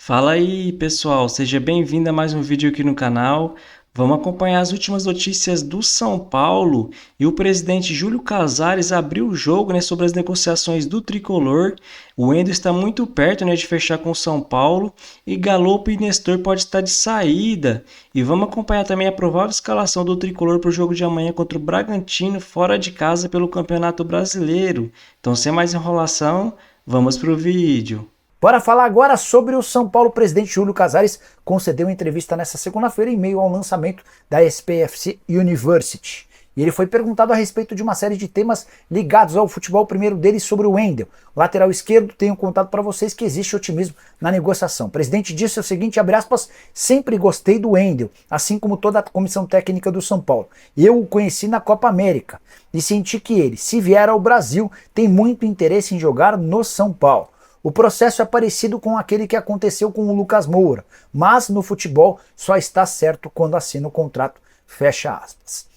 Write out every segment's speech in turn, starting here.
Fala aí, pessoal, seja bem-vindo a mais um vídeo aqui no canal. Vamos acompanhar as últimas notícias do São Paulo e o presidente Júlio Casares abriu o jogo, sobre as negociações do Tricolor. O Wendel está muito perto, de fechar com o São Paulo e Galopo e Nestor pode estar de saída. E vamos acompanhar também a provável escalação do Tricolor para o jogo de amanhã contra o Bragantino fora de casa pelo Campeonato Brasileiro. Então, sem mais enrolação, vamos para o vídeo. Bora falar agora sobre o São Paulo. O presidente Júlio Casares concedeu uma entrevista nesta segunda-feira em meio ao lançamento da SPFC University. E ele foi perguntado a respeito de uma série de temas ligados ao futebol, o primeiro deles sobre o Wendel. O lateral esquerdo, tenho contado para vocês que existe otimismo na negociação. O presidente disse o seguinte, abre aspas, sempre gostei do Wendel, assim como toda a comissão técnica do São Paulo. Eu o conheci na Copa América e senti que ele, se vier ao Brasil, tem muito interesse em jogar no São Paulo. O processo é parecido com aquele que aconteceu com o Lucas Moura, mas no futebol só está certo quando assina o contrato, fecha aspas.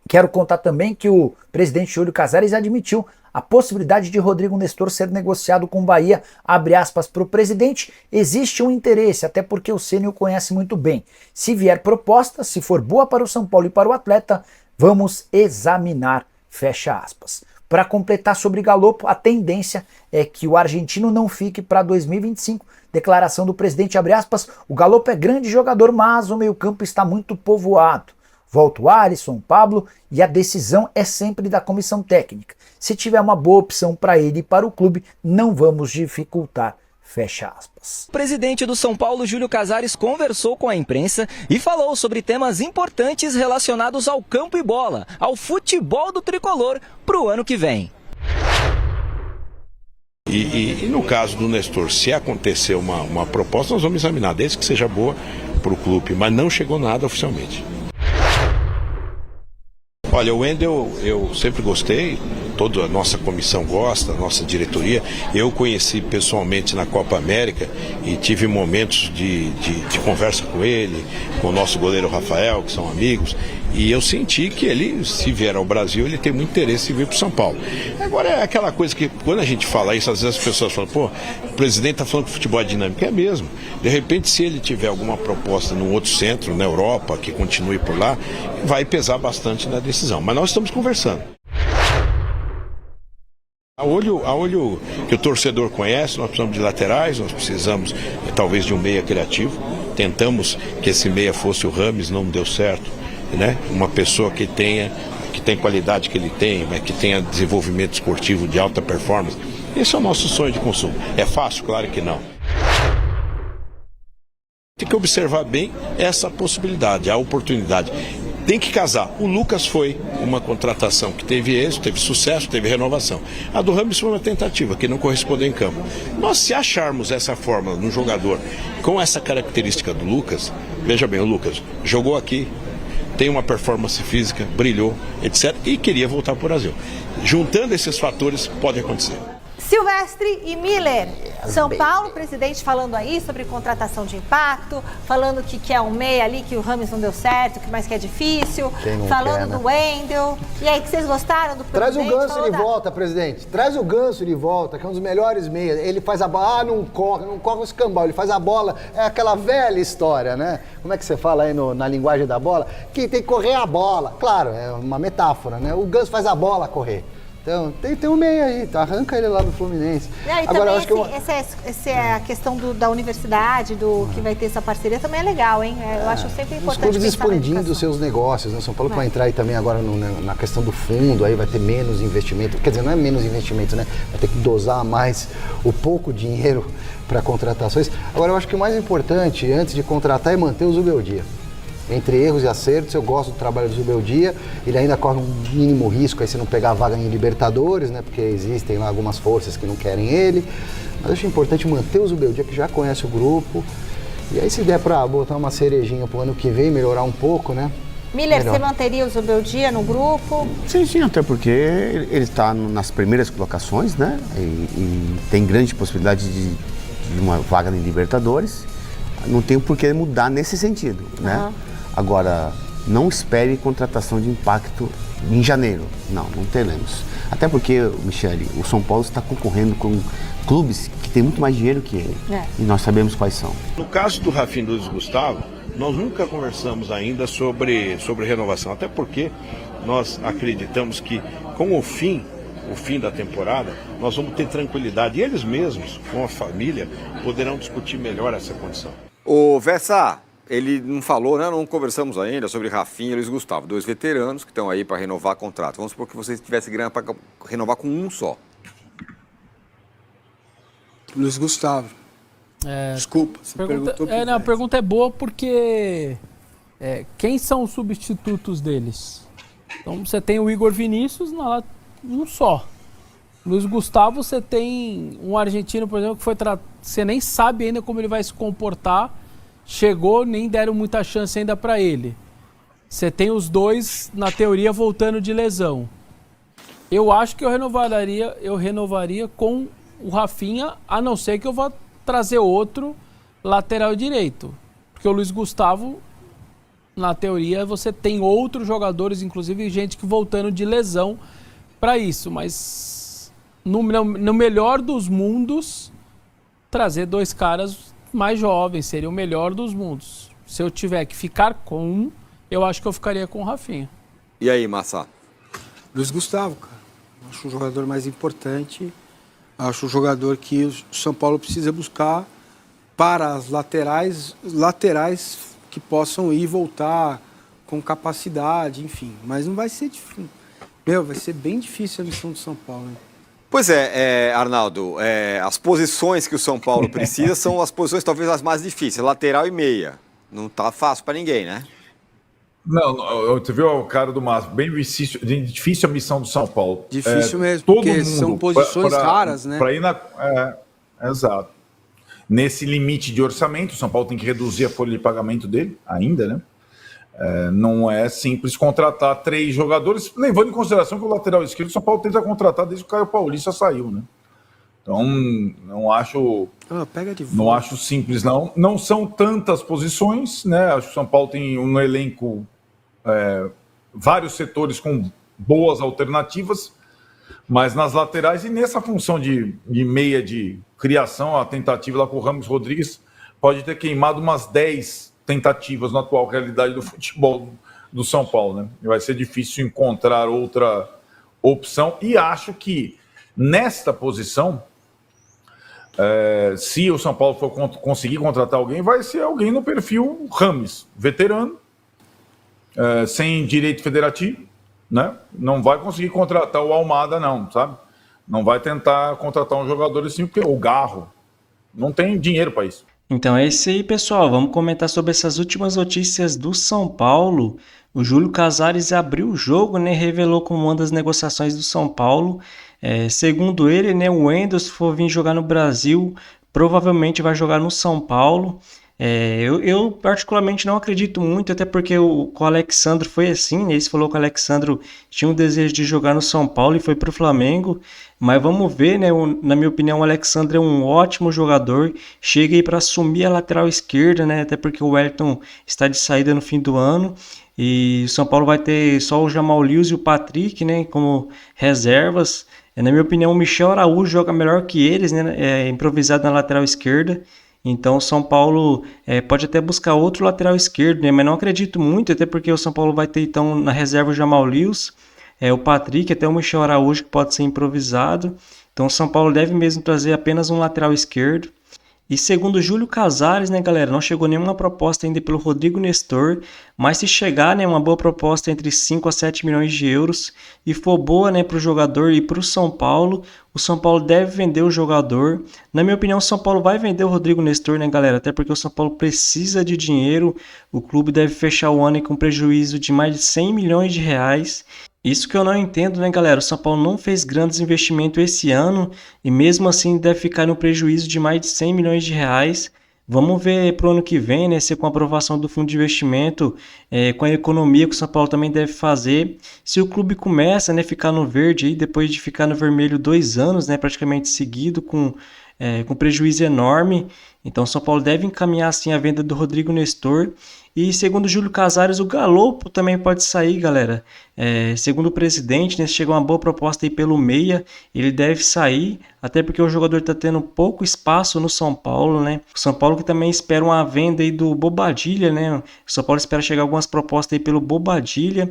Quero contar também que o presidente Júlio Casares admitiu a possibilidade de Rodrigo Nestor ser negociado com o Bahia, abre aspas para o presidente, existe um interesse, até porque o Ceni o conhece muito bem. Se vier proposta, se for boa para o São Paulo e para o atleta, vamos examinar, fecha aspas. Para completar sobre Galopo, a tendência é que o argentino não fique para 2025. Declaração do presidente, abre aspas, o Galopo é grande jogador, mas o meio-campo está muito povoado. Volta o Alisson, Pablo e a decisão é sempre da comissão técnica. Se tiver uma boa opção para ele e para o clube, não vamos dificultar. Fecha aspas. O presidente do São Paulo, Júlio Casares, conversou com a imprensa e falou sobre temas importantes relacionados ao campo e bola, ao futebol do tricolor para o ano que vem. E no caso do Nestor, se acontecer uma proposta, nós vamos examinar, desde que seja boa para o clube, mas não chegou nada oficialmente. Olha, o Wendel eu sempre gostei, toda a nossa comissão gosta, a nossa diretoria. Eu conheci pessoalmente na Copa América e tive momentos de conversa com ele, com o nosso goleiro Rafael, que são amigos. E eu senti que ele, se vier ao Brasil, ele tem muito interesse em vir para o São Paulo. Agora, é aquela coisa que, quando a gente fala isso, às vezes as pessoas falam, pô, o presidente está falando que o futebol é dinâmico. É mesmo. De repente, se ele tiver alguma proposta num outro centro, na Europa, que continue por lá, vai pesar bastante na decisão. Mas nós estamos conversando. A olho que o torcedor conhece, nós precisamos de laterais, nós precisamos talvez de um meia criativo. Tentamos que esse meia fosse o Rames, não deu certo. Uma pessoa que tem qualidade que ele tem, mas que tenha desenvolvimento esportivo de alta performance. Esse é o nosso sonho de consumo. É fácil? Claro que não. Tem que observar bem essa possibilidade, a oportunidade. Tem que casar. O Lucas foi uma contratação que teve êxito, teve sucesso, teve renovação. A do Rames foi uma tentativa que não correspondeu em campo. Nós, se acharmos essa fórmula num jogador com essa característica do Lucas, veja bem, o Lucas jogou aqui, tem uma performance física, brilhou, etc. E queria voltar para o Brasil. Juntando esses fatores, pode acontecer. Silvestre e Miller, São Paulo, presidente falando aí sobre contratação de impacto, falando que quer um meia ali, que o Rames não deu certo, que mais que é difícil, falando do Wendel. E aí, que vocês gostaram do presidente? Traz o Ganso de volta, presidente. Traz o Ganso de volta, que é um dos melhores meias. Ele faz a bola, não corre o escambau, ele faz a bola, é aquela velha história, né? Como é que você fala aí na linguagem da bola? Que tem que correr a bola. Claro, é uma metáfora, né? O Ganso faz a bola correr. Então, tem um meio aí, tá? Arranca ele lá do Fluminense. E agora, eu acho que essa é a questão da universidade, que vai ter essa parceria, também é legal, hein? Eu acho sempre importante. Os clubes expandindo os seus negócios, né? São Paulo vai entrar aí também agora na questão do fundo, aí vai ter menos investimento. Quer dizer, não é menos investimento, né? Vai ter que dosar mais o pouco dinheiro para contratações. Agora, eu acho que o mais importante, antes de contratar, é manter o Zubeldia. Entre erros e acertos, eu gosto do trabalho do Zubeldia, ele ainda corre um mínimo risco aí se não pegar a vaga em Libertadores, né, porque existem lá algumas forças que não querem ele, mas eu acho importante manter o Zubeldia, que já conhece o grupo, e aí se der para botar uma cerejinha pro ano que vem, melhorar um pouco, né. Melhor. Você manteria o Zubeldia no grupo? Sim, até porque ele está nas primeiras colocações, né, e tem grande possibilidade de uma vaga em Libertadores, não tem por que mudar nesse sentido, né. Agora, não espere contratação de impacto em janeiro. Não teremos. Até porque, Michele, o São Paulo está concorrendo com clubes que tem muito mais dinheiro que ele. E nós sabemos quais são. No caso do Rafinha e do Luiz Gustavo, nós nunca conversamos ainda sobre renovação, até porque nós acreditamos que com o fim da temporada, nós vamos ter tranquilidade. E eles mesmos, com a família, poderão discutir melhor essa condição. Ô Vessa, ele não falou, né? Não conversamos ainda sobre Rafinha e Luiz Gustavo, 2 veteranos que estão aí para renovar contrato. Vamos supor que vocês tivessem grana para renovar com um só. Luiz Gustavo. Desculpa, você perguntou. A pergunta é boa porque quem são os substitutos deles? Então você tem o Igor Vinícius, um só. Luiz Gustavo, você tem um argentino, por exemplo, que você nem sabe ainda como ele vai se comportar. Chegou, nem deram muita chance ainda para ele. Você tem os dois, na teoria, voltando de lesão. Eu acho que eu renovaria com o Rafinha, a não ser que eu vá trazer outro lateral direito. Porque o Luiz Gustavo, na teoria, você tem outros jogadores, inclusive gente que voltando de lesão para isso. Mas no melhor dos mundos, trazer 2 caras mais jovens seria o melhor dos mundos. Se eu tiver que ficar com um, eu acho que eu ficaria com o Rafinha. E aí, Massa? Luiz Gustavo, cara. Acho um jogador mais importante. Acho um jogador que o São Paulo precisa buscar para as laterais que possam ir e voltar com capacidade, enfim. Mas não vai ser difícil. Vai ser bem difícil a missão do São Paulo, né? Pois Arnaldo, as posições que o São Paulo precisa são as posições talvez as mais difíceis, lateral e meia. Não tá fácil para ninguém, né? Não, você viu o cara do Márcio, bem difícil a missão do São Paulo. Difícil mesmo, porque são posições raras, né? Para ir exato. Nesse limite de orçamento, o São Paulo tem que reduzir a folha de pagamento dele, ainda, né? Não é simples contratar 3 jogadores, levando em consideração que o lateral esquerdo o São Paulo tenta contratar desde que o Caio Paulista saiu, né? Então, não acho simples, não. Não são tantas posições, né? Acho que o São Paulo tem um elenco, vários setores com boas alternativas, mas nas laterais e nessa função de meia de criação, a tentativa lá com o Ramos Rodrigues pode ter queimado umas 10 tentativas na atual realidade do futebol do São Paulo, né? Vai ser difícil encontrar outra opção e acho que nesta posição, se o São Paulo for conseguir contratar alguém, vai ser alguém no perfil Rames, veterano, sem direito federativo, né? Não vai conseguir contratar o Almada, não, sabe? Não vai tentar contratar um jogador assim, porque o Garro não tem dinheiro para isso. Então é isso aí, pessoal. Vamos comentar sobre essas últimas notícias do São Paulo. O Júlio Casares abriu o jogo, né? Revelou como anda as negociações do São Paulo. Segundo ele, né, o Wendel, se for vir jogar no Brasil, provavelmente vai jogar no São Paulo. Eu particularmente não acredito muito, até porque com o Alexandro foi assim, né? Ele falou que o Alexandro tinha um desejo de jogar no São Paulo e foi para o Flamengo, mas vamos ver, né? Na minha opinião, o Alexandro é um ótimo jogador, chega aí para assumir a lateral esquerda, né? Até porque o Wellington está de saída no fim do ano e o São Paulo vai ter só o Jamal Lewis e o Patrick, né, como reservas. Na minha opinião, o Michel Araújo joga melhor que eles, né? Improvisado na lateral esquerda. Então o São Paulo pode até buscar outro lateral esquerdo, né? Mas não acredito muito, até porque o São Paulo vai ter então na reserva o Jamal Lewis, o Patrick, até o Michel Araújo que pode ser improvisado. Então o São Paulo deve mesmo trazer apenas um lateral esquerdo. E segundo o Júlio Casares, né, galera, não chegou nenhuma proposta ainda pelo Rodrigo Nestor, mas se chegar, né, uma boa proposta entre 5 a 7 milhões de euros e for boa, né, para o jogador e para o São Paulo deve vender o jogador. Na minha opinião, o São Paulo vai vender o Rodrigo Nestor, né, galera, até porque o São Paulo precisa de dinheiro, o clube deve fechar o ano com prejuízo de mais de 100 milhões de reais. Isso que eu não entendo, né, galera? O São Paulo não fez grandes investimentos esse ano e mesmo assim deve ficar no prejuízo de mais de 100 milhões de reais. Vamos ver para o ano que vem, né, se com a aprovação do fundo de investimento, com a economia que o São Paulo também deve fazer, se o clube começa, né, ficar no verde aí, depois de ficar no vermelho 2 anos, né, praticamente seguido, com prejuízo enorme. Então o São Paulo deve encaminhar assim a venda do Rodrigo Nestor. E segundo o Júlio Casares, o Galopo também pode sair, galera. Segundo o presidente, né, se chega uma boa proposta aí pelo meia, ele deve sair, até porque o jogador está tendo pouco espaço no São Paulo, né? O São Paulo que também espera uma venda aí do Bobadilla, né? O São Paulo espera chegar algumas propostas aí pelo Bobadilla,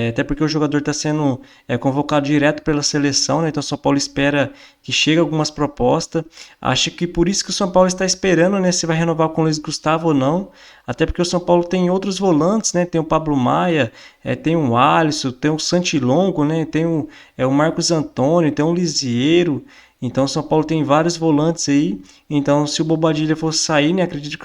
até porque o jogador está sendo convocado direto pela seleção, né? Então o São Paulo espera que chegue algumas propostas. Acho que por isso que o São Paulo está esperando, né, se vai renovar com o Luiz Gustavo ou não, até porque o São Paulo tem outros volantes, né? Tem o Pablo Maia, tem o Alisson, tem o Santilongo, né? Tem o Marcos Antônio, tem o Lisieiro. Então o São Paulo tem vários volantes aí. Então se o Bobadilla fosse sair, né, acredito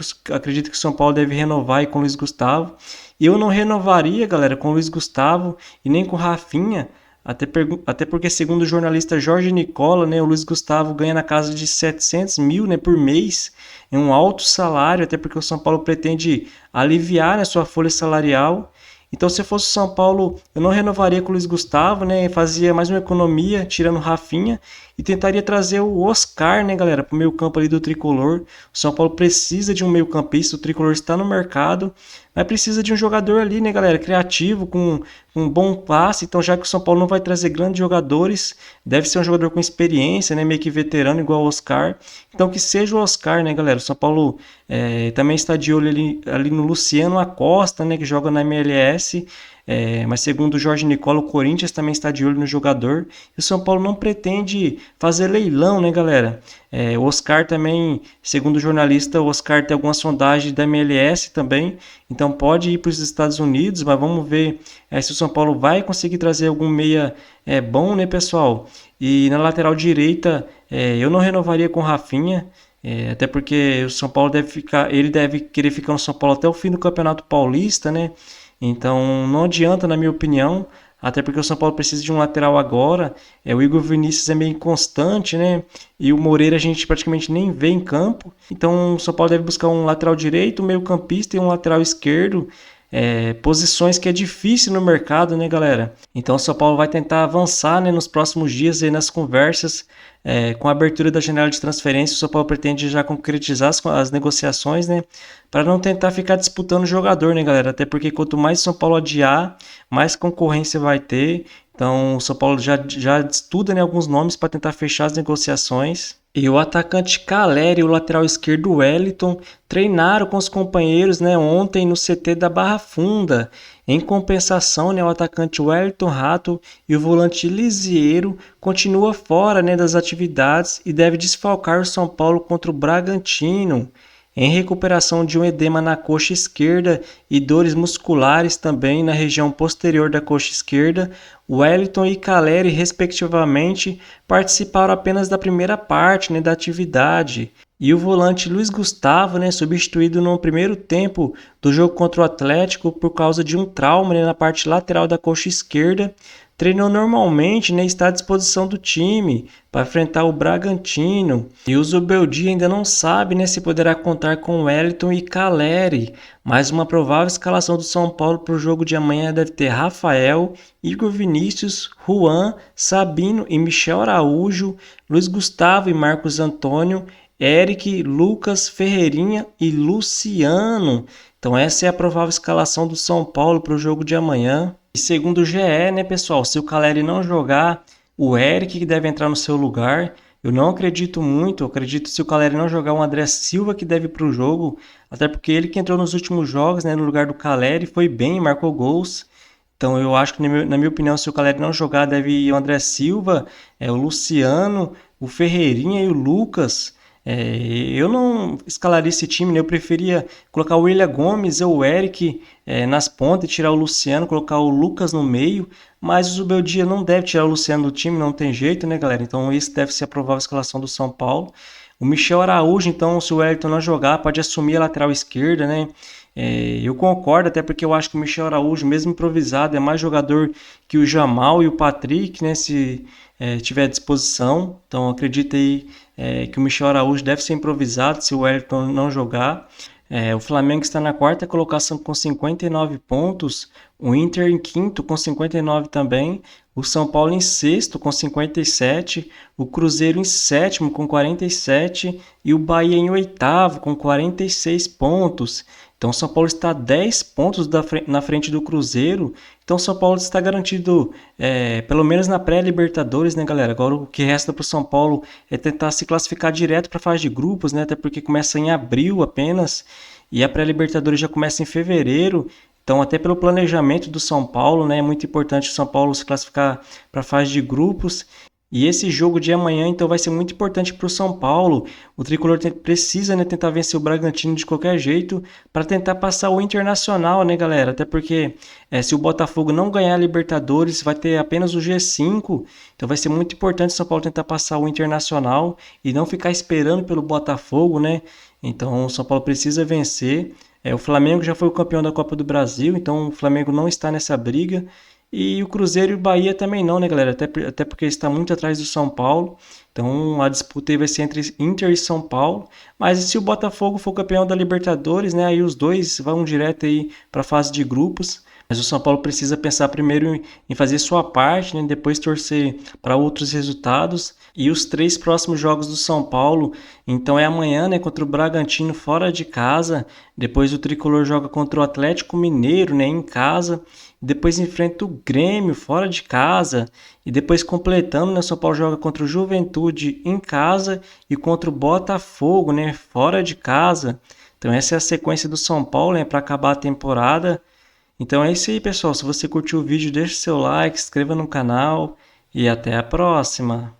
que o São Paulo deve renovar aí com o Luiz Gustavo. E eu não renovaria, galera, com o Luiz Gustavo e nem com o Rafinha. Até porque, segundo o jornalista Jorge Nicola, né, o Luiz Gustavo ganha na casa de 700 mil, né, por mês, em um alto salário, até porque o São Paulo pretende aliviar, né, sua folha salarial. Então, se eu fosse o São Paulo, eu não renovaria com o Luiz Gustavo, né, fazia mais uma economia, tirando o Rafinha, e tentaria trazer o Oscar, né, galera, para o meio campo ali do Tricolor. O São Paulo precisa de um meio campista, o Tricolor está no mercado, mas precisa de um jogador ali, né, galera, criativo, com um bom passe. Então, já que o São Paulo não vai trazer grandes jogadores, deve ser um jogador com experiência, né, meio que veterano, igual o Oscar. Então, que seja o Oscar, né, galera. O São Paulo também está de olho ali no Luciano Acosta, né, que joga na MLS. Mas segundo o Jorge Nicola, o Corinthians também está de olho no jogador. E o São Paulo não pretende fazer leilão, né, galera? O Oscar também, segundo o jornalista, o Oscar tem algumas sondagens da MLS também. Então pode ir para os Estados Unidos, mas vamos ver se o São Paulo vai conseguir trazer algum meia bom, né, pessoal? E na lateral direita, eu não renovaria com o Rafinha. Até porque o São Paulo deve querer ficar no São Paulo até o fim do Campeonato Paulista, né? Então não adianta, na minha opinião, até porque o São Paulo precisa de um lateral agora. O Igor Vinícius é meio inconstante, né? E o Moreira a gente praticamente nem vê em campo. Então o São Paulo deve buscar um lateral direito, um meio campista e um lateral esquerdo. Posições que é difícil no mercado, né, galera? Então o São Paulo vai tentar avançar, né, nos próximos dias aí nas conversas, com a abertura da janela de transferência. O São Paulo pretende já concretizar as negociações, né, para não tentar ficar disputando o jogador, né, galera? Até porque quanto mais o São Paulo adiar, mais concorrência vai ter. Então o São Paulo já estuda, né, alguns nomes para tentar fechar as negociações. E o atacante Caleri e o lateral esquerdo Wellington treinaram com os companheiros, né, ontem no CT da Barra Funda. Em compensação, né, o atacante Wellington Rato e o volante Lisieiro continua fora, né, das atividades e deve desfalcar o São Paulo contra o Bragantino. Em recuperação de um edema na coxa esquerda e dores musculares também na região posterior da coxa esquerda, Wellington e Caleri, respectivamente, participaram apenas da primeira parte, né, da atividade. E o volante Luiz Gustavo, né, substituído no primeiro tempo do jogo contra o Atlético por causa de um trauma, né, na parte lateral da coxa esquerda, treinou normalmente, né, está à disposição do time para enfrentar o Bragantino. E o Zubeldia ainda não sabe, né, se poderá contar com Wellington e Caleri. Mas uma provável escalação do São Paulo para o jogo de amanhã deve ter Rafael, Igor Vinícius, Juan, Sabino e Michel Araújo, Luiz Gustavo e Marcos Antônio, Eric, Lucas, Ferreirinha e Luciano. Então essa é a provável escalação do São Paulo para o jogo de amanhã. E segundo o GE, né, pessoal, se o Caleri não jogar, o Eric que deve entrar no seu lugar. Eu não acredito muito, eu acredito se o Caleri não jogar, o André Silva que deve ir para o jogo, até porque ele que entrou nos últimos jogos, né, no lugar do Caleri, foi bem, marcou gols. Então eu acho que, na minha opinião, se o Caleri não jogar, deve ir o André Silva, o Luciano, o Ferreirinha e o Lucas. Eu não escalaria esse time, né? Eu preferia colocar o William Gomes ou o Eric nas pontas e tirar o Luciano, colocar o Lucas no meio, mas o Zubeldia não deve tirar o Luciano do time, não tem jeito, né, galera? Então esse deve ser a provável escalação do São Paulo. O Michel Araújo, então, se o Wellington não jogar, pode assumir a lateral esquerda, né? Eu concordo, até porque eu acho que o Michel Araújo, mesmo improvisado, é mais jogador que o Jamal e o Patrick, né, se tiver à disposição. Então acredito aí que o Michel Araújo deve ser improvisado se o Wellington não jogar. O Flamengo está na quarta colocação com 59 pontos, o Inter em quinto com 59 também, o São Paulo em sexto com 57, o Cruzeiro em sétimo com 47 e o Bahia em oitavo com 46 pontos. Então o São Paulo está 10 pontos na frente do Cruzeiro. Então o São Paulo está garantido, pelo menos na pré-Libertadores, né, galera? Agora o que resta para o São Paulo é tentar se classificar direto para a fase de grupos, né? Até porque começa em abril apenas e a pré-Libertadores já começa em fevereiro. Então, até pelo planejamento do São Paulo, né, é muito importante o São Paulo se classificar para a fase de grupos. E esse jogo de amanhã, então, vai ser muito importante para o São Paulo. O Tricolor precisa, né, tentar vencer o Bragantino de qualquer jeito para tentar passar o Internacional, né, galera? Até porque se o Botafogo não ganhar a Libertadores, vai ter apenas o G5. Então, vai ser muito importante o São Paulo tentar passar o Internacional e não ficar esperando pelo Botafogo, né? Então, o São Paulo precisa vencer. O Flamengo já foi o campeão da Copa do Brasil, então o Flamengo não está nessa briga. E o Cruzeiro e o Bahia também não, né, galera? Até porque está muito atrás do São Paulo. Então a disputa aí vai ser entre Inter e São Paulo. Mas se o Botafogo for campeão da Libertadores, né, aí os dois vão direto aí para a fase de grupos. Mas o São Paulo precisa pensar primeiro em fazer sua parte, né, depois torcer para outros resultados. E os 3 próximos jogos do São Paulo, então é amanhã, né, contra o Bragantino fora de casa. Depois o Tricolor joga contra o Atlético Mineiro, né, em casa. Depois enfrenta o Grêmio fora de casa. E depois completando, né, o São Paulo joga contra o Juventude em casa e contra o Botafogo, né, fora de casa. Então essa é a sequência do São Paulo, né, para acabar a temporada. Então é isso aí, pessoal. Se você curtiu o vídeo, deixe seu like, se inscreva no canal e até a próxima.